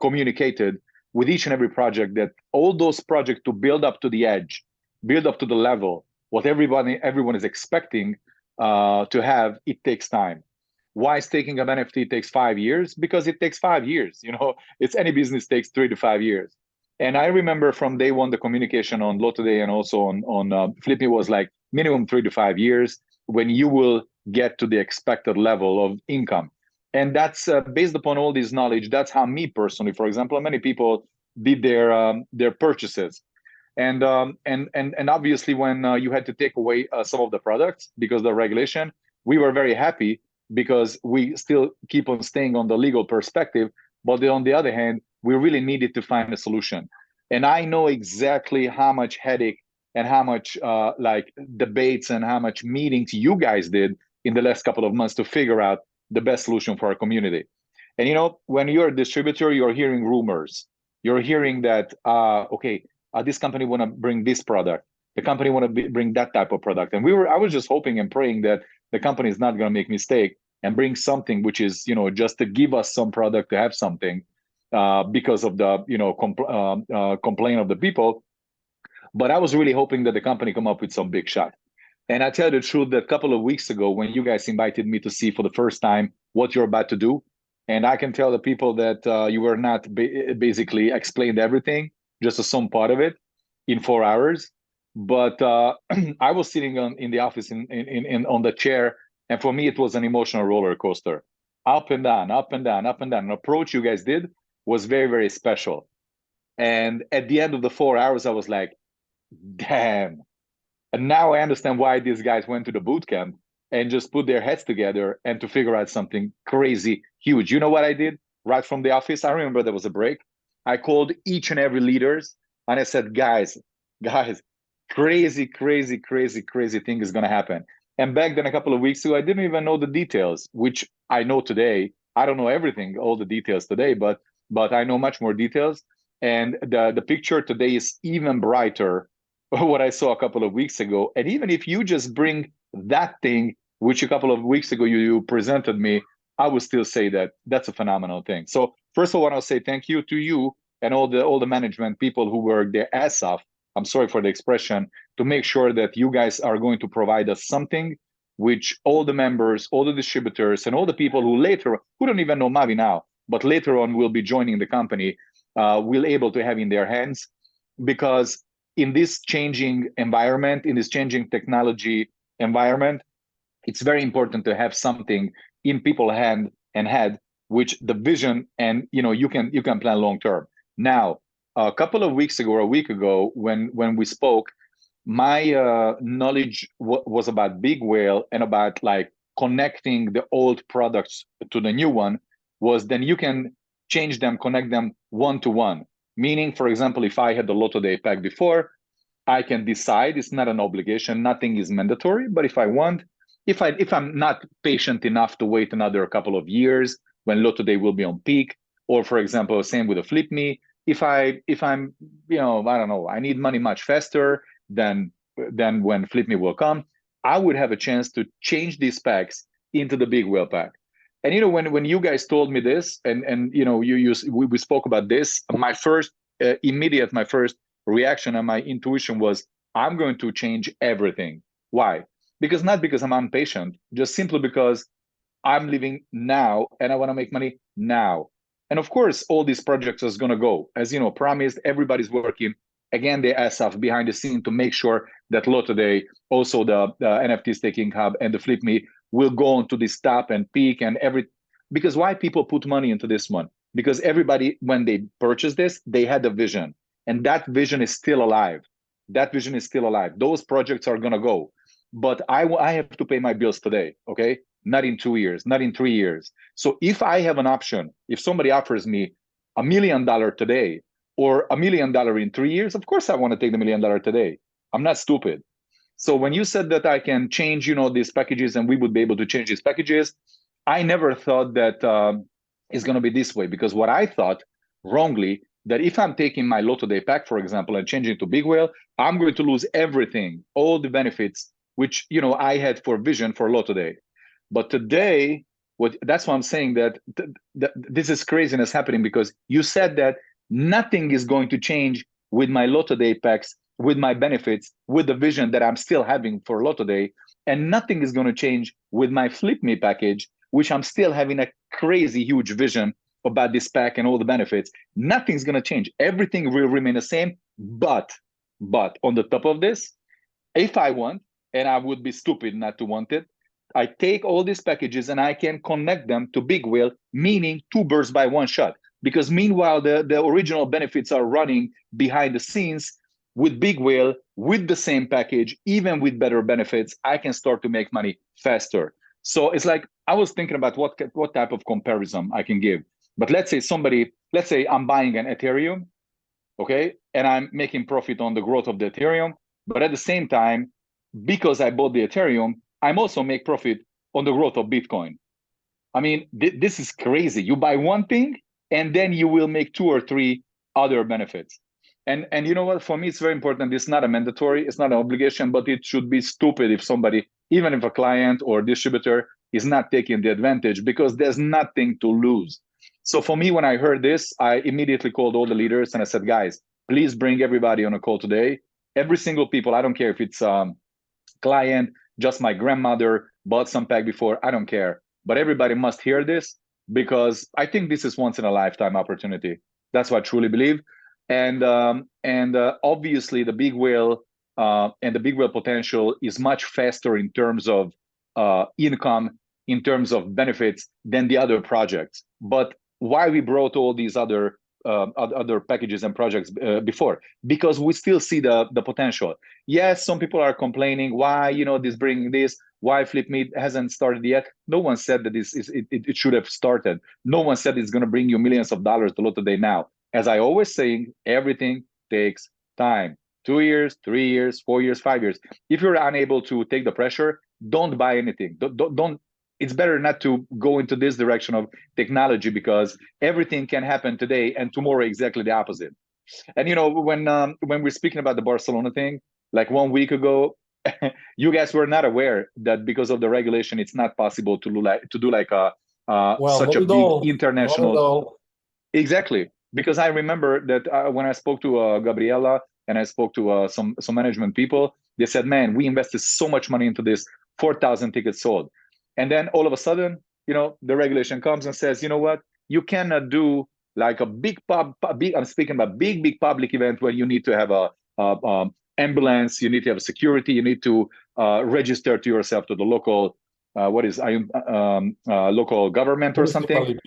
communicated with each and every project that all those projects to build up to the edge, build up to the level, what everyone is expecting to have, it takes time. Why is taking an NFT takes 5 years? Because it takes 5 years. It's any business takes 3 to 5 years. And I remember from day one, the communication on Lotto Day and also on Flippy was like minimum 3 to 5 years when you will get to the expected level of income. And that's based upon all this knowledge. That's how me personally, for example, many people did their purchases. And obviously when you had to take away some of the products because of the regulation, we were very happy because we still keep on staying on the legal perspective. But on the other hand, we really needed to find a solution. And I know exactly how much headache and how much debates and how much meetings you guys did in the last couple of months to figure out the best solution for our community. And when you're a distributor, you're hearing rumors. You're hearing that, this company want to bring this product. The company want to bring that type of product. And I was just hoping and praying that the company is not going to make mistake and bring something which is, just to give us some product to have something because of the, complaint of the people. But I was really hoping that the company come up with some big shot. And I tell you the truth that a couple of weeks ago, when you guys invited me to see for the first time what you're about to do, and I can tell the people that you were not basically explained everything, just some part of it in 4 hours. But I was sitting in the office on the chair, and for me, it was an emotional roller coaster. Up and down, up and down, up and down. An approach you guys did was very, very special. And at the end of the 4 hours, I was like, damn. And now I understand why these guys went to the boot camp and just put their heads together and to figure out something crazy, huge. You know what I did right from the office? I remember there was a break. I called each and every leaders and I said, guys, crazy thing is going to happen. And back then, a couple of weeks ago, I didn't even know the details, which I know today. I don't know everything, all the details today, but I know much more details. And the picture today is even brighter what I saw a couple of weeks ago. And even if you just bring that thing, which a couple of weeks ago you presented me, I would still say that that's a phenomenal thing. So first of all, I want to say thank you to you and all the management people who worked their ass off. I'm sorry for the expression, to make sure that you guys are going to provide us something which all the members, all the distributors, and all the people who don't even know Mavie now, but later on will be joining the company, will able to have in their hands. Because in this changing environment, in this changing technology environment, it's very important to have something in people's hand and head, which the vision and you can plan long term. Now, a couple of weeks ago or a week ago, when we spoke, my knowledge was about Big Whale and about like connecting the old products to the new one. Was then you can change them, connect them one to one. Meaning, for example, if I had the Lotto Day pack before, I can decide. It's not an obligation. Nothing is mandatory. But if I want, if I'm not patient enough to wait another couple of years when Lotto Day will be on peak, or for example, same with a Flip Me, if I'm I don't know, I need money much faster than when Flip Me will come, I would have a chance to change these packs into the Big Whale pack. And when you guys told me this, and we spoke about this, my first reaction and my intuition was, I'm going to change everything. Why? Not because I'm impatient, just simply because I'm living now and I want to make money now. And of course, all these projects is going to go. As promised, everybody's working again their ass off behind the scene to make sure that Lotto Day, also the NFT Staking Hub and the Flip Me will go on to this top and peak and because why people put money into this one? Because everybody, when they purchased this, they had a vision, and that vision is still alive. that vision is still alive. Those projects are gonna go, but I have to pay my bills today, okay? Not in 2 years, not in 3 years. So if I have an option, if somebody offers me $1 million today or $1 million in 3 years, of course I want to take the $1 million today. I'm not stupid. So when you said that I can change, these packages and we would be able to change these packages, I never thought that it's going to be this way, because what I thought wrongly, that if I'm taking my Lotto Day pack, for example, and changing to Big Whale, I'm going to lose everything, all the benefits, which, I had for Vision for Lotto Day. But today, that's why I'm saying that this is craziness happening, because you said that nothing is going to change with my Lotto Day packs, with my benefits, with the vision that I'm still having for Lotto Day, and nothing is going to change with my Flip Me package, which I'm still having a crazy huge vision about this pack and all the benefits. Nothing's going to change. Everything will remain the same. But on the top of this, if I want, and I would be stupid not to want it, I take all these packages and I can connect them to Big Whale, meaning 2 birds by 1 shot. Because meanwhile, the original benefits are running behind the scenes. With Big Whale, with the same package, even with better benefits, I can start to make money faster. So it's like, I was thinking about what type of comparison I can give. But let's say I'm buying an Ethereum, okay? And I'm making profit on the growth of the Ethereum. But at the same time, because I bought the Ethereum, I'm also make profit on the growth of Bitcoin. I mean, this is crazy. You buy one thing, and then you will make 2 or 3 other benefits. And you know what? For me, it's very important. It's not a mandatory, it's not an obligation, but it should be stupid if somebody, even if a client or distributor is not taking the advantage, because there's nothing to lose. So for me, when I heard this, I immediately called all the leaders and I said, guys, please bring everybody on a call today. Every single people, I don't care if it's client, just my grandmother bought some pack before, I don't care. But everybody must hear this, because I think this is once in a lifetime opportunity. That's what I truly believe. And obviously the Big Whale and the Big Whale potential is much faster in terms of income, in terms of benefits than the other projects. But why we brought all these other packages and projects before? Because we still see the potential. Yes, some people are complaining, why this bringing this, why Flip Me hasn't started yet. No one said that it should have started. No one said it's going to bring you millions of dollars to Lotto Day now. As I always say, everything takes time. 2 years, 3 years, 4 years, 5 years. If you're unable to take the pressure, don't buy anything. Don't. It's better not to go into this direction of technology, because everything can happen today and tomorrow exactly the opposite. And when we're speaking about the Barcelona thing, like 1 week ago, you guys were not aware that because of the regulation, it's not possible to do like such a big international. Exactly. Because I remember that when I spoke to Gabriela and I spoke to some management people, they said, man, we invested so much money into this, 4,000 tickets sold. And then all of a sudden, the regulation comes and says, you know what, you cannot do like a big I'm speaking about big public event where you need to have a ambulance, you need to have security, you need to register to yourself to the local, local government or something.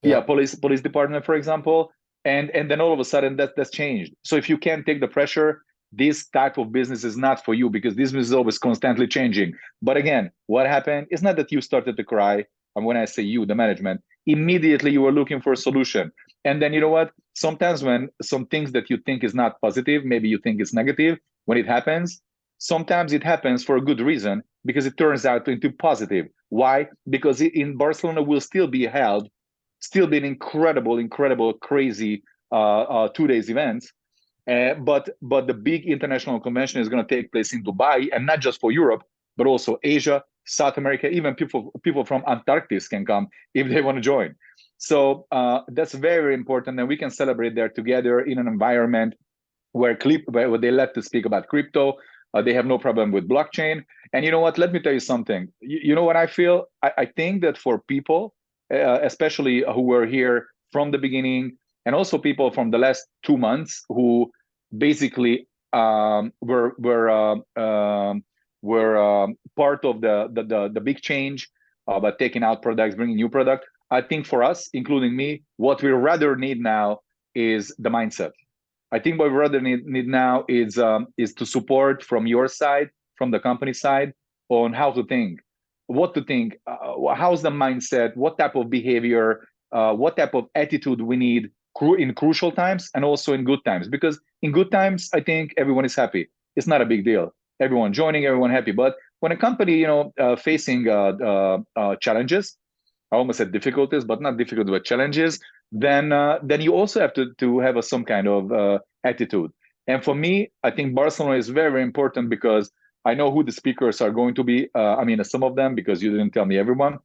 Yeah, police department, for example. And then all of a sudden that's changed. So if you can't take the pressure, this type of business is not for you, because this business is always constantly changing. But again, what happened is not that you started to cry. And when I say you, the management, immediately you were looking for a solution. And then you know what? Sometimes when some things that you think is not positive, maybe you think it's negative, when it happens, sometimes it happens for a good reason, because it turns out into positive. Why? Because in Barcelona will still be held, still be an incredible, crazy 2 days events. But the big international convention is going to take place in Dubai, and not just for Europe, but also Asia, South America, even people from Antarctica can come if they want to join. So that's very important, and we can celebrate there together in an environment where they let to speak about crypto. They have no problem with blockchain. And you know what? Let me tell you something. You know what I feel? I think that for people, especially who were here from the beginning, and also people from the last 2 months who basically were part of the big change about taking out products, bringing new product. I think for us, including me, what we rather need now is the mindset. I think what we rather need now is to support from your side, from the company side, on how to think, what to think, how's the mindset, what type of behavior, what type of attitude we need in crucial times and also in good times. Because in good times, I think everyone is happy. It's not a big deal. Everyone joining, everyone happy. But when a company, facing challenges, I almost said difficulties, but not difficult, but challenges, then you also have to have some kind of attitude. And for me, I think Barcelona is very, very important because I know who the speakers are going to be. I mean, some of them, because you didn't tell me everyone,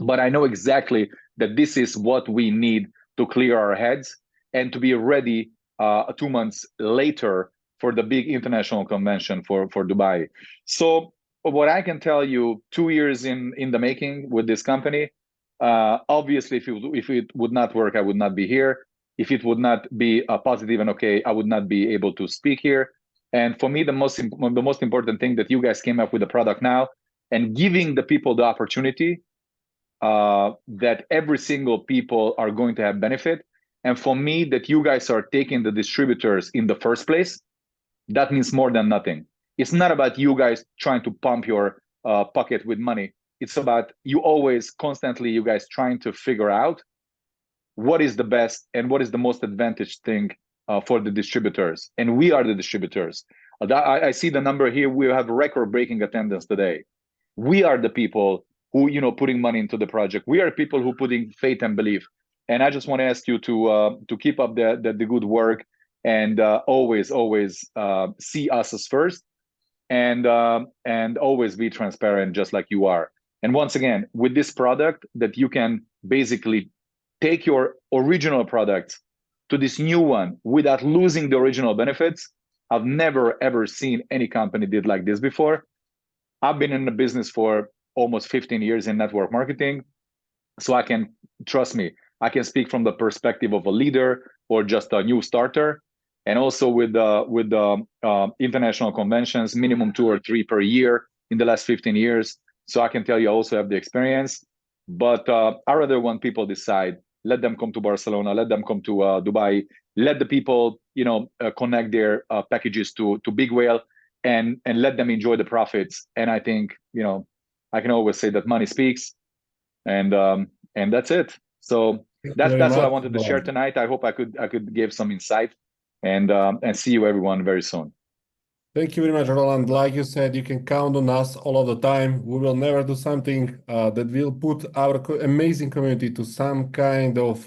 but I know exactly that this is what we need to clear our heads and to be ready 2 months later for the big international convention for Dubai. So what I can tell you, 2 years in the making with this company, obviously, if it would not work, I would not be here. If it would not be positive and okay, I would not be able to speak here. And for me, the most important thing that you guys came up with a product now and giving the people the opportunity that every single people are going to have benefit. And for me, that you guys are taking the distributors in the first place, that means more than nothing. It's not about you guys trying to pump your pocket with money. It's about you always constantly, you guys trying to figure out what is the best and what is the most advantage thing for the distributors. And we are the distributors. I see the number here. We have record-breaking attendance today. We are the people who, putting money into the project. We are people who putting faith and belief. And I just want to ask you to keep up the good work and always see us as first, and always be transparent, just like you are. And once again, with this product, that you can basically take your original product to this new one without losing the original benefits. I've never ever seen any company did like this before. I've been in the business for almost 15 years in network marketing, so I can, trust me, I can speak from the perspective of a leader or just a new starter. And also with international conventions, minimum 2 or 3 per year in the last 15 years. So I can tell you I also have the experience. But I rather want people decide, let them come to Barcelona, let them come to Dubai, let the people, connect their packages to Big Whale and let them enjoy the profits. And I think, I can always say that money speaks, and that's it. So that's what I wanted to share tonight. I hope I could give some insight, and see you everyone very soon. Thank you very much, Roland. Like you said, you can count on us all of the time. We will never do something that will put our amazing community to some kind of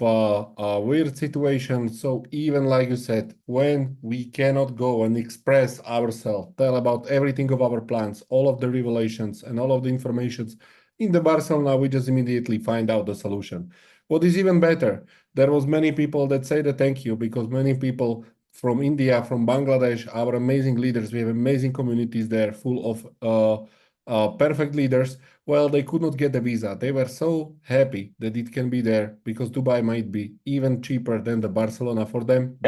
weird situation. So even like you said, when we cannot go and express ourselves, tell about everything of our plans, all of the revelations and all of the informations in the Barcelona, we just immediately find out the solution. What is even better, there was many people that say the thank you, because many people from India, from Bangladesh, our amazing leaders. We have amazing communities there full of perfect leaders. Well, they could not get a visa. They were so happy that it can be there because Dubai might be even cheaper than the Barcelona for them.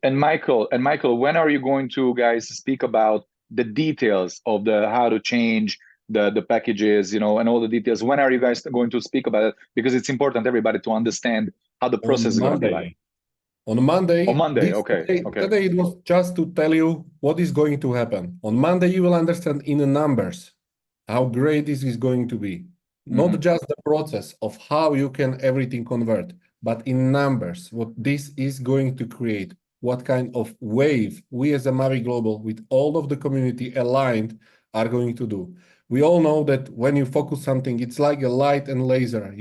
And Michael, when are you going to guys speak about the details of how to change the packages, and all the details? When are you guys going to speak about it? Because it's important everybody to understand how the process is going to be like. On Monday. On Monday, okay. Today it was just to tell you what is going to happen. On Monday, you will understand in the numbers how great this is going to be. Not just the process of how you can everything convert, but in numbers, what this is going to create, what kind of wave we as a Mavie Global, with all of the community aligned, are going to do. We all know that when you focus something, it's like a light and laser.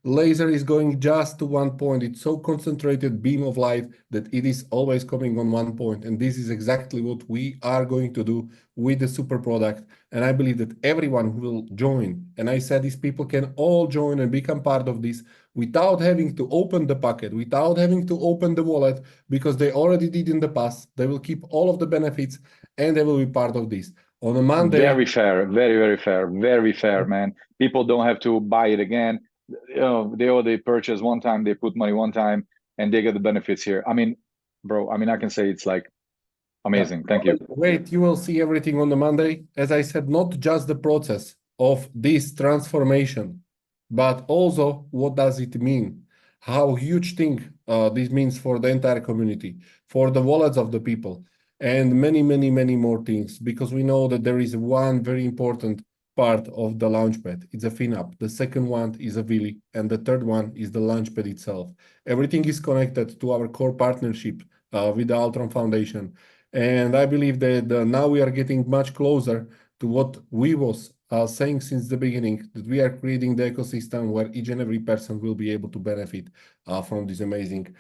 Laser is going just to one point. It's so concentrated beam of light that it is always coming on one point. And this is exactly what we are going to do with the super product. And I believe that everyone who will join, and I said these people can all join and become part of this without having to open the pocket, without having to open the wallet, because they already did in the past. They will keep all of the benefits and they will be part of this. On a Monday. Very fair, very fair, man. People don't have to buy it again. They purchase one time, they put money one time, and they get the benefits here. I mean, bro, I can say it's like amazing. Thank you. Wait, you will see everything on the Monday. As I said, not just the process of this transformation, but also what does it mean? how huge thing this means for the entire community, for the wallets of the people, and many, many, many more things, because we know that there is one very important part of the launchpad. It's a FinUp. The second one is a Willy, and the third one is the launchpad itself. Everything is connected to our core partnership with the Altron Foundation. And I believe that now we are getting much closer to what we was saying since the beginning, that we are creating the ecosystem where each and every person will be able to benefit from this amazing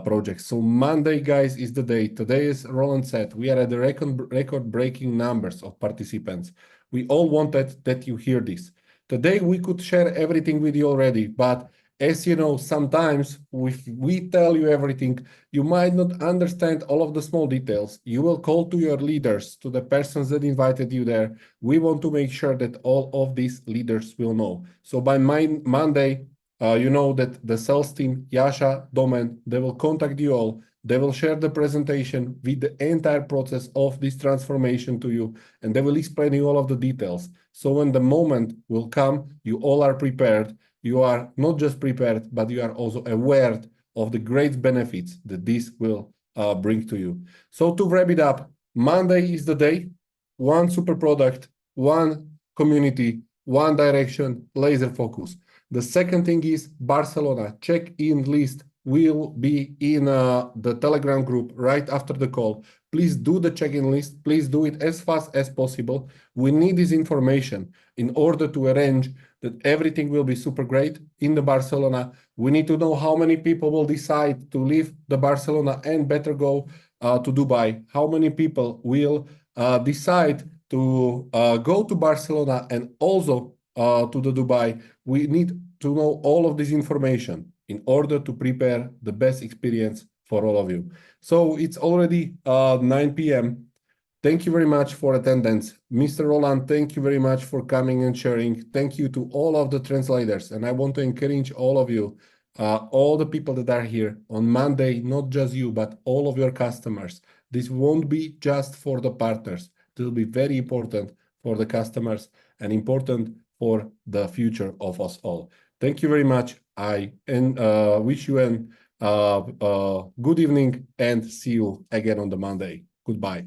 project. So Monday, guys, is the day. Today, as Roland said, we are at the record-breaking numbers of participants. We all wanted that you hear this. Today, we could share everything with you already, but as you know, sometimes if we tell you everything, you might not understand all of the small details. You will call to your leaders, to the persons that invited you there. We want to make sure that all of these leaders will know. So by Monday, you know that the sales team, Yasha, Domen, they will contact you all. They will share the presentation with the entire process of this transformation to you, and they will explain you all of the details. So when the moment will come, you all are prepared. You are not just prepared, but you are also aware of the great benefits that this will bring to you. So to wrap it up, Monday is the day. One super product, one community, one direction, laser focus. The second thing is Barcelona check-in list will be in the Telegram group right after the call. Please do the check-in list. Please do it as fast as possible. We need this information in order to arrange that everything will be super great in the Barcelona. We need to know how many people will decide to leave the Barcelona and better go to Dubai. How many people will decide to go to Barcelona and also to the Dubai. We need to know all of this information in order to prepare the best experience for all of you. So it's already 9 p.m. Thank you very much for attendance. Mr. Roland, thank you very much for coming and sharing. Thank you to all of the translators. And I want to encourage all of you, all the people that are here on Monday, not just you, but all of your customers. This won't be just for the partners. It will be very important for the customers and important for the future of us all. Thank you very much. I wish you a good evening and see you again on the Monday. Goodbye.